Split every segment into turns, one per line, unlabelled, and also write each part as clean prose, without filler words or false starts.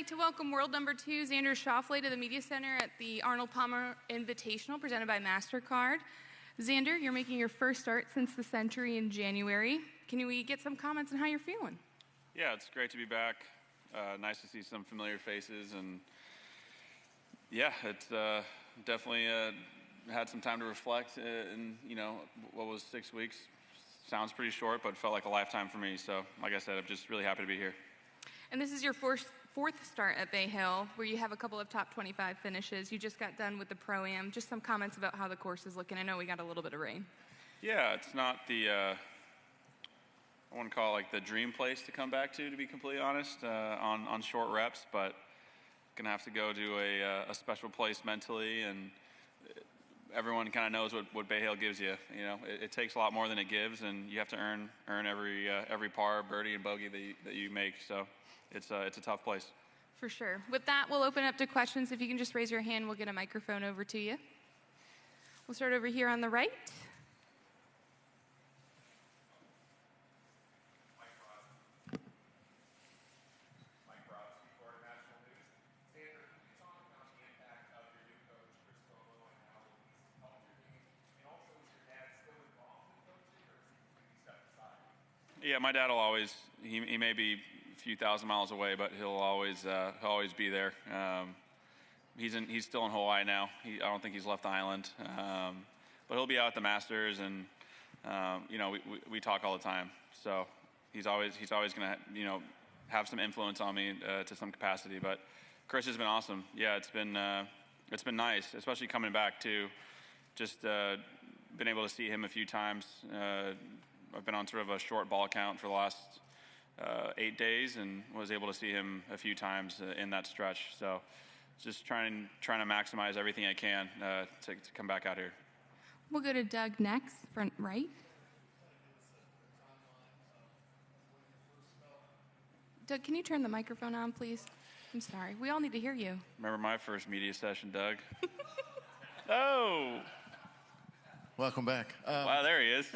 like to welcome world number 2, Xander Schauffele, to the Media Center at the Arnold Palmer Invitational presented by Mastercard. Xander, you're making your first start since the century in January. Can we get some comments on how you're feeling?
Yeah, it's great to be back. Nice to see some familiar faces, and yeah, it's definitely had some time to reflect. In what was 6 weeks. Sounds pretty short, but felt like a lifetime for me. So, like I said, I'm just really happy to be here.
And this is your fourth start at Bay Hill, where you have a couple of top 25 finishes. You just got done with the Pro-Am. Just some comments about how the course is looking. I know we got a little bit of rain.
Yeah, it's not the, I wouldn't call it like the dream place to come back to be completely honest, on short reps, but going to have to go to a special place mentally, and everyone kind of knows what Bay Hill gives you. You know, it takes a lot more than it gives, and you have to earn every par, birdie, and bogey that you make. So it's a tough place.
For sure. With that, we'll open up to questions. If you can just raise your hand, we'll get a microphone over to you. We'll start over here on the right.
Yeah, my dad will always. He may be a few thousand miles away, but he'll always be there. He's still in Hawaii now. I don't think he's left the island, but he'll be out at the Masters, and we talk all the time. So he's always going to have some influence on me to some capacity. But Chris has been awesome. Yeah, it's been nice, especially coming back too. Just been able to see him a few times. I've been on sort of a short ball count for the last 8 days, and was able to see him a few times in that stretch. So just trying to maximize everything I can to come back out here.
We'll go to Doug next, front right. Doug, can you turn the microphone on, please? I'm sorry. We all need to hear you.
Remember my first media session, Doug? Oh!
Welcome back.
Wow, there he is.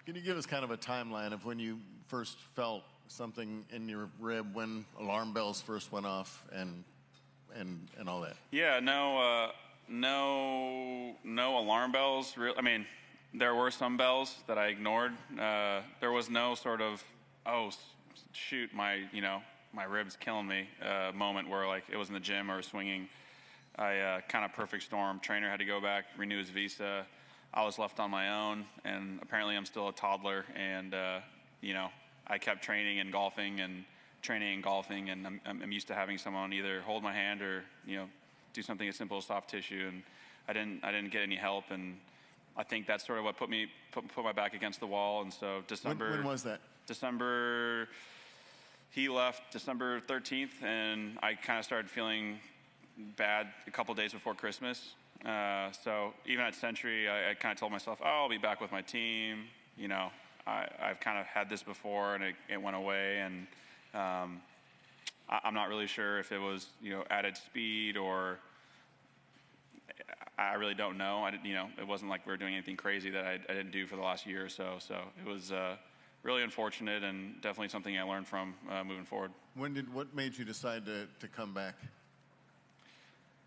Can you give us kind of a timeline of when you first felt something in your rib, when alarm bells first went off, and all that?
Yeah, no alarm bells. I mean, there were some bells that I ignored. There was no sort of, oh shoot, my ribs killing me moment where like it was in the gym or swinging. I kind of perfect storm. Trainer had to go back, renew his visa. I was left on my own, and apparently I'm still a toddler, and I kept training and golfing, and I'm used to having someone either hold my hand or do something as simple as soft tissue, and I didn't get any help, and I think that's sort of what put my back against the wall. And so December.
When was that?
December. He left December 13th, and I kind of started feeling bad a couple days before Christmas. So even at Century, I kind of told myself, oh, I'll be back with my team. I've kind of had this before, and it went away. And I'm not really sure if it was, added speed, or I really don't know. It wasn't like we were doing anything crazy that I didn't do for the last year or so. So it was really unfortunate, and definitely something I learned from moving forward.
What made you decide to come back?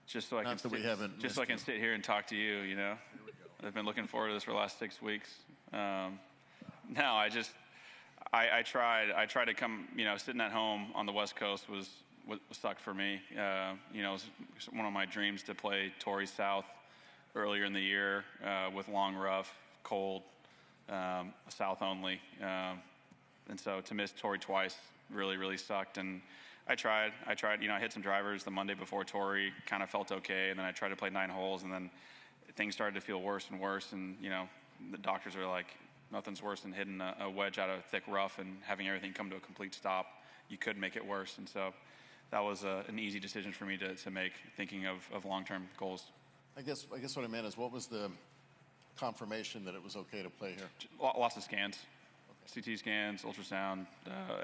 Just so I can sit here and talk to you, I've been looking forward to this for the last 6 weeks. No, I tried to come, sitting at home on the West Coast was sucked for me. It was one of my dreams to play Torrey South earlier in the year with long rough, cold, South only. And so to miss Torrey twice really, really sucked. And I tried, I hit some drivers the Monday before Torrey, kind of felt okay, and then I tried to play 9 holes, and then things started to feel worse and worse, and, the doctors are like, nothing's worse than hitting a wedge out of thick rough and having everything come to a complete stop. You could make it worse, and so that was an easy decision for me to make, thinking of long-term goals.
I guess what I meant is, what was the confirmation that it was okay to play here?
Lots of scans. Okay. CT scans, ultrasound,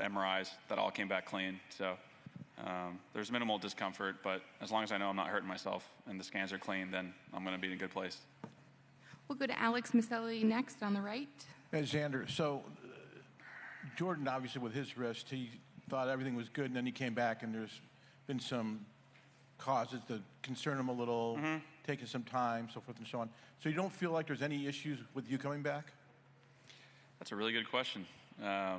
MRIs, that all came back clean, so... there's minimal discomfort, but as long as I know I'm not hurting myself and the scans are clean, then I'm going to be in a good place.
We'll go to Alex Maselli next on the right.
Xander, so Jordan, obviously with his wrist, he thought everything was good, and then he came back, and there's been some causes that concern him a little, taking some time, so forth and so on. So you don't feel like there's any issues with you coming back?
That's a really good question. Yeah,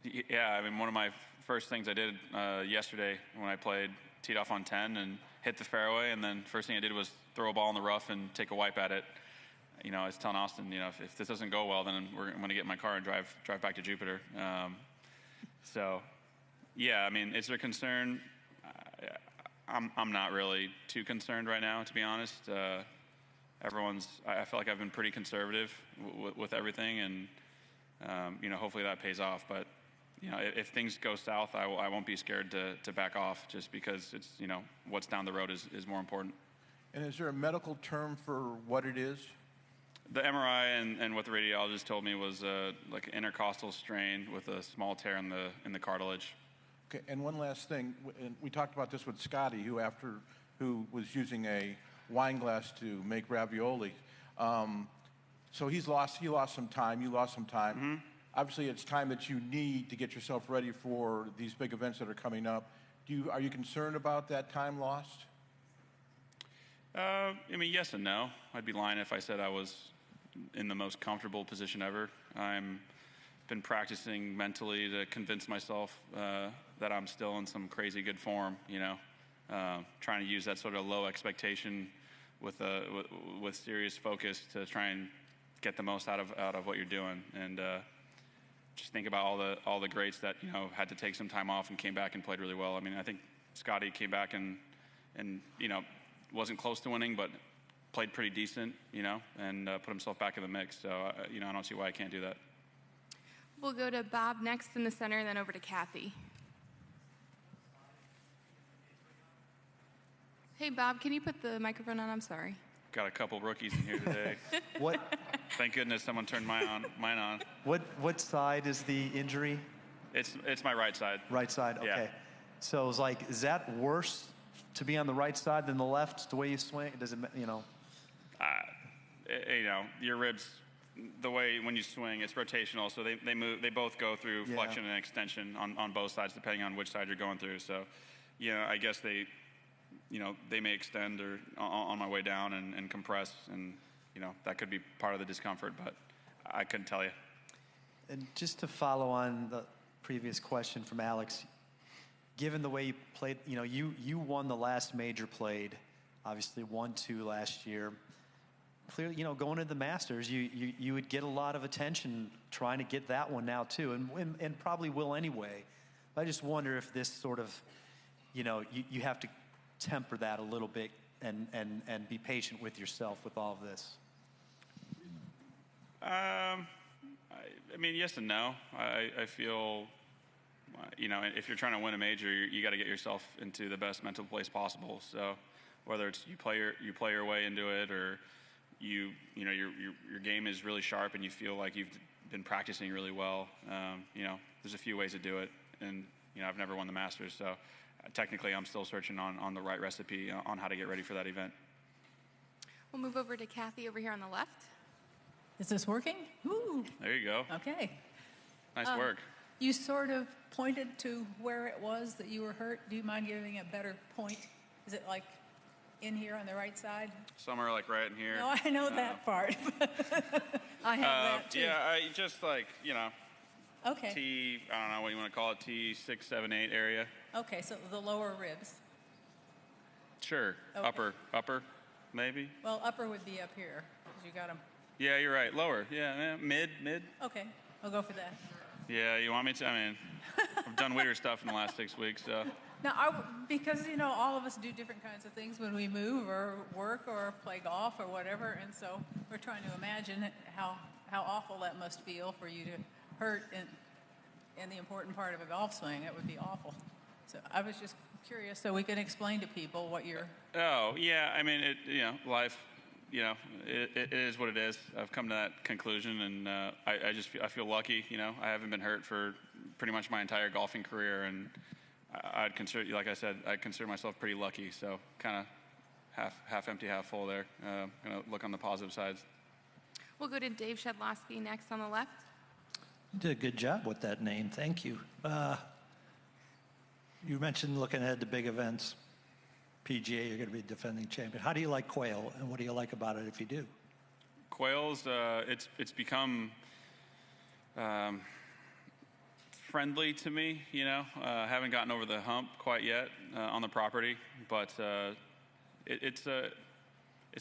I mean, one of my first things I did yesterday when I played, teed off on 10 and hit the fairway, and then first thing I did was throw a ball in the rough and take a wipe at it. You know, I was telling Austin, you know, if this doesn't go well, then I'm going to get in my car and drive back to Jupiter. So, yeah, I mean, is there concern? I'm not really too concerned right now, to be honest. I feel like I've been pretty conservative with everything, and you know, hopefully that pays off. But you know, if things go south, I won't be scared to back off, just because it's, you know, what's down the road is more important.
And is there a medical term for what it is?
The MRI and what the radiologist told me was like an intercostal strain with a small tear in the cartilage.
Okay, and one last thing. And we talked about this with Scotty, who was using a wine glass to make ravioli. So he lost some time. You lost some time. Mm-hmm. Obviously, it's time that you need to get yourself ready for these big events that are coming up. Are you concerned about that time lost?
I mean, yes and no. I'd be lying if I said I was in the most comfortable position ever. I'm been practicing mentally to convince myself that I'm still in some crazy good form. You know, trying to use that sort of low expectation with serious focus to try and get the most out of what you're doing, and just think about all the greats that, you know, had to take some time off and came back and played really well. I mean, I think Scotty came back and you know, wasn't close to winning, but played pretty decent, you know, and put himself back in the mix. So, you know, I don't see why I can't do that.
We'll go to Bob next in the center, and then over to Kathy. Hey, Bob, can you put the microphone on? I'm sorry.
Got a couple rookies in here today.
What?
Thank goodness someone turned mine on.
What side is the injury?
It's my right side.
Right side. Okay.
Yeah.
So it's like, is that worse to be on the right side than the left? The way you swing? Does it? You know.
You know, your ribs, the way when you swing, it's rotational, so they move. They both go through flexion and extension on both sides, depending on which side you're going through. So, you know, I guess they may extend or on my way down and compress, and you know, that could be part of the discomfort, but I couldn't tell you.
And just to follow on the previous question from Alex, given the way you played, you know, you won the last major played, obviously won 2 last year. Clearly, you know, going to the Masters, you would get a lot of attention trying to get that one now too, and probably will anyway. But I just wonder if this sort of, you know, you have to temper that a little bit and be patient with yourself with all of this.
I mean, yes and no. I feel, you know, if you're trying to win a major, you got to get yourself into the best mental place possible. So whether it's you play your way into it, or you know, your game is really sharp and you feel like you've been practicing really well. You know, there's a few ways to do it, and you know, I've never won the Masters, so technically I'm still searching on the right recipe on how to get ready for that event.
We'll move over to Kathy over here on the left.
Is this working? Ooh.
There you go.
Okay.
Nice work.
You sort of pointed to where it was that you were hurt. Do you mind giving a better point? Is it like in here on the right side?
Somewhere like right in here.
No, I know that part. I have that too.
Yeah, I just like, you know,
Okay.
T, I don't know what you want to call it, T6, 7, 8 area.
Okay, so the lower ribs.
Sure.
Okay.
Upper, maybe.
Well, upper would be up here, because you got them.
Yeah, you're right. Lower. Yeah, mid.
Okay, I'll go for that.
Yeah, you want me to? I mean, I've done weirder stuff in the last 6 weeks, so.
Now, because, you know, all of us do different kinds of things when we move or work or play golf or whatever, and so we're trying to imagine how awful that must feel for you to hurt in the important part of a golf swing. It would be awful. So I was just curious so we can explain to people what you're...
Oh, yeah, I mean, you know, life, you know, it is what it is. I've come to that conclusion, and I feel lucky, you know. I haven't been hurt for pretty much my entire golfing career, and I'd consider, like I said, I consider myself pretty lucky. So kind of half empty, half full there. Gonna look on the positive sides.
We'll go to Dave Shedlowski next on the left.
You did a good job with that name. Thank you. You mentioned looking ahead to big events. PGA, you're going to be defending champion. How do you like quail, and what do you like about it if you do?
Quails, it's become friendly to me. Haven't gotten over the hump quite yet on the property, but it's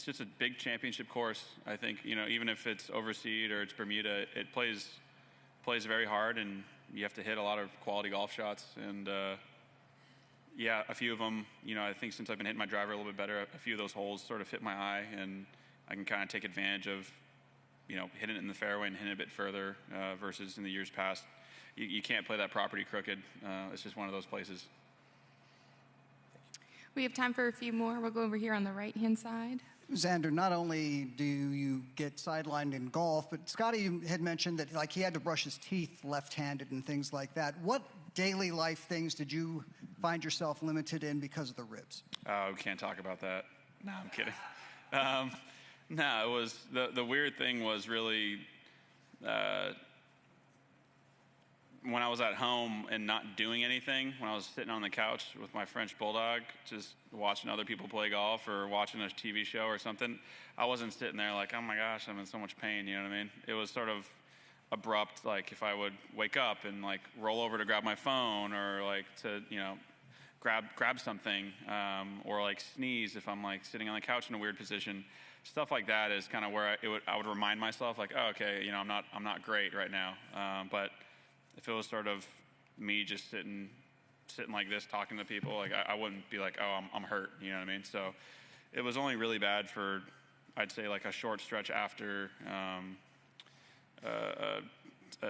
just a big championship course. I think even if it's overseas or it's Bermuda, it plays very hard, and you have to hit a lot of quality golf shots. And yeah, a few of them, I think since I've been hitting my driver a little bit better, a few of those holes sort of hit my eye, and I can kind of take advantage of, hitting it in the fairway and hitting it a bit further versus in the years past. You can't play that property crooked. It's just one of those places.
We have time for a few more. We'll go over here on the right-hand side.
Xander, not only do you get sidelined in golf, but Scotty had mentioned that he had to brush his teeth left-handed and things like that. What daily life things did you find yourself limited in because of the ribs?
Oh, we can't talk about that. No, I'm kidding. No, it was the weird thing was really when I was at home and not doing anything, when I was sitting on the couch with my French bulldog, just watching other people play golf or watching a TV show or something, I wasn't sitting there like, oh my gosh, I'm in so much pain, you know what I mean? It was sort of abrupt, like if I would wake up and roll over to grab my phone or to, grab something or sneeze if I'm sitting on the couch in a weird position. Stuff like that is kind of where I would remind myself oh, okay, I'm not great right now. But if it was sort of me just sitting like this talking to people, I wouldn't be like, oh, I'm hurt, you know what I mean? So it was only really bad for, I'd say, a short stretch after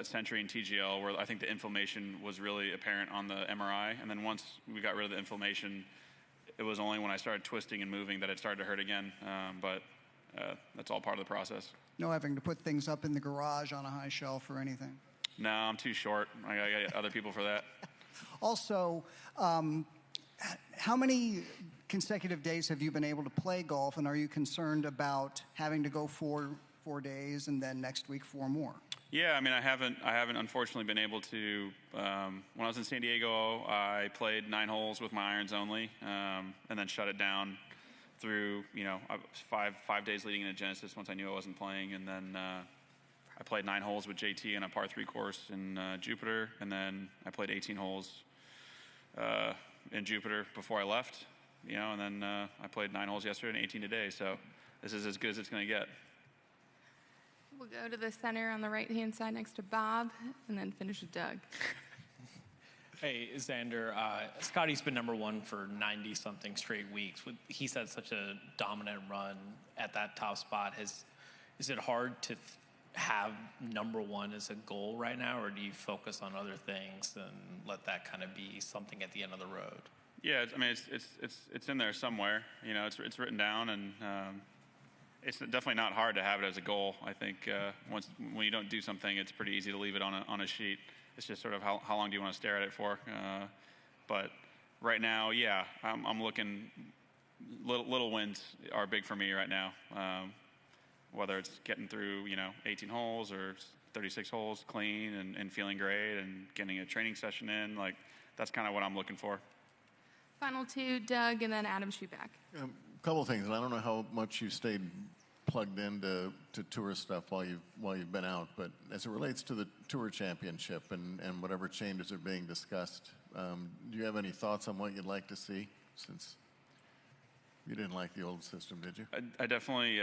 Century and TGL, where I think the inflammation was really apparent on the MRI. And then once we got rid of the inflammation, it was only when I started twisting and moving that it started to hurt again. But that's all part of the process.
No having to put things up in the garage on a high shelf or anything?
No, I'm too short. I got other people for that.
Also, how many consecutive days have you been able to play golf, and are you concerned about having to go four days and then next week 4 more?
Yeah, I mean, I haven't unfortunately been able to. When I was in San Diego, I played 9 holes with my irons only, and then shut it down through 5 days leading into Genesis once I knew I wasn't playing, and then I played 9 holes with JT in a par 3 course in Jupiter, and then I played 18 holes in Jupiter before I left, and then I played 9 holes yesterday and 18 today. So this is as good as it's going to get.
We'll go to the center on the right-hand side next to Bob, and then finish with Doug.
Hey, Xander, Scotty's been #1 for 90-something straight weeks. He's had such a dominant run at that top spot. Is it hard to have #1 as a goal right now, or do you focus on other things and let that kind of be something at the end of the road?
Yeah, I mean, it's in there somewhere. It's written down, and it's definitely not hard to have it as a goal. I think when you don't do something, it's pretty easy to leave it on a sheet. It's just sort of how long do you want to stare at it for? But right now, yeah, I'm looking. Little wins are big for me right now. Whether it's getting through 18 holes or 36 holes clean and feeling great and getting a training session in, that's kind of what I'm looking for.
Final 2, Doug, and then Adam Schuback.
A couple of things, and I don't know how much you stayed plugged into tour stuff while you've been out, but as it relates to the Tour Championship and whatever changes are being discussed, do you have any thoughts on what you'd like to see? Since you didn't like the old system, did you?
I definitely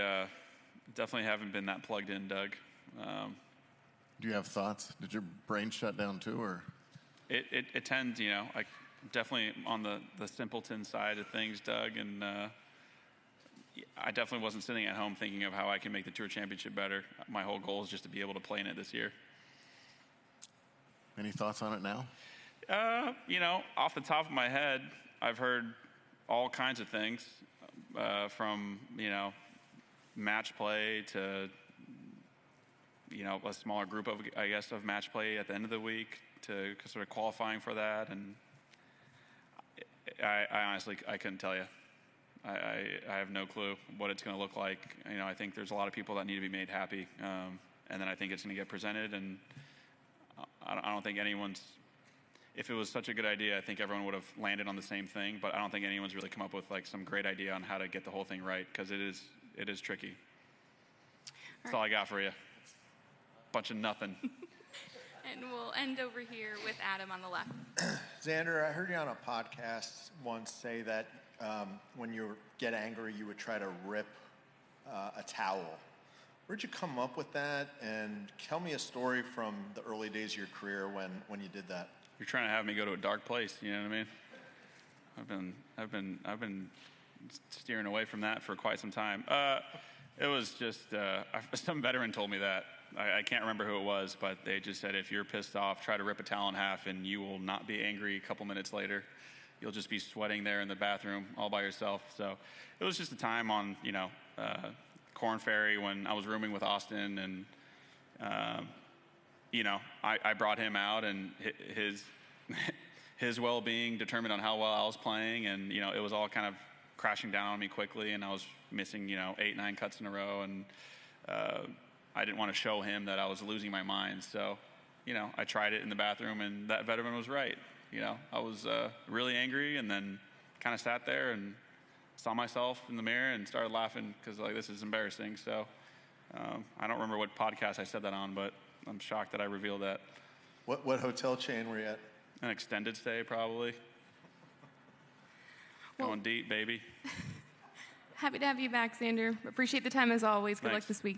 haven't been that plugged in, Doug.
Do you have thoughts? Did your brain shut down too, or?
It tends, definitely on the simpleton side of things, Doug, and I definitely wasn't sitting at home thinking of how I can make the Tour Championship better. My whole goal is just to be able to play in it this year.
Any thoughts on it now?
Off the top of my head, I've heard all kinds of things, from match play to a smaller group of match play at the end of the week to sort of qualifying for that, and I honestly couldn't tell you. I have no clue what it's going to look like. I think there's a lot of people that need to be made happy, and then I think it's going to get presented, and I don't think anyone's if it was such a good idea, I think everyone would have landed on the same thing. But I don't think anyone's really come up with like some great idea on how to get the whole thing right, because it is tricky. That's all I got for you. Bunch of nothing.
And we'll end over here with Adam on the left.
Xander, I heard you on a podcast once say that when you get angry, you would try to rip a towel. Where'd you come up with that? And tell me a story from the early days of your career when you did that.
You're trying to have me go to a dark place, you know what I mean? I've been steering away from that for quite some time. It was just some veteran told me that. I can't remember who it was, but they just said if you're pissed off, try to rip a towel in half, and you will not be angry a couple minutes later. You'll just be sweating there in the bathroom all by yourself. So it was just a time on Corn Ferry when I was rooming with Austin, and I brought him out, and his well-being determined on how well I was playing, and it was all kind of crashing down on me quickly, and I was missing 8-9 cuts in a row, and I didn't want to show him that I was losing my mind. So I tried it in the bathroom, and that veteran was right. I was really angry, and then kind of sat there and saw myself in the mirror and started laughing because this is embarrassing. So I don't remember what podcast I said that on, but I'm shocked that I revealed that.
What hotel chain were you at?
An extended stay, probably. Going deep, baby.
Happy to have you back, Xander. Appreciate the time as always. Good luck
Thanks.
this week.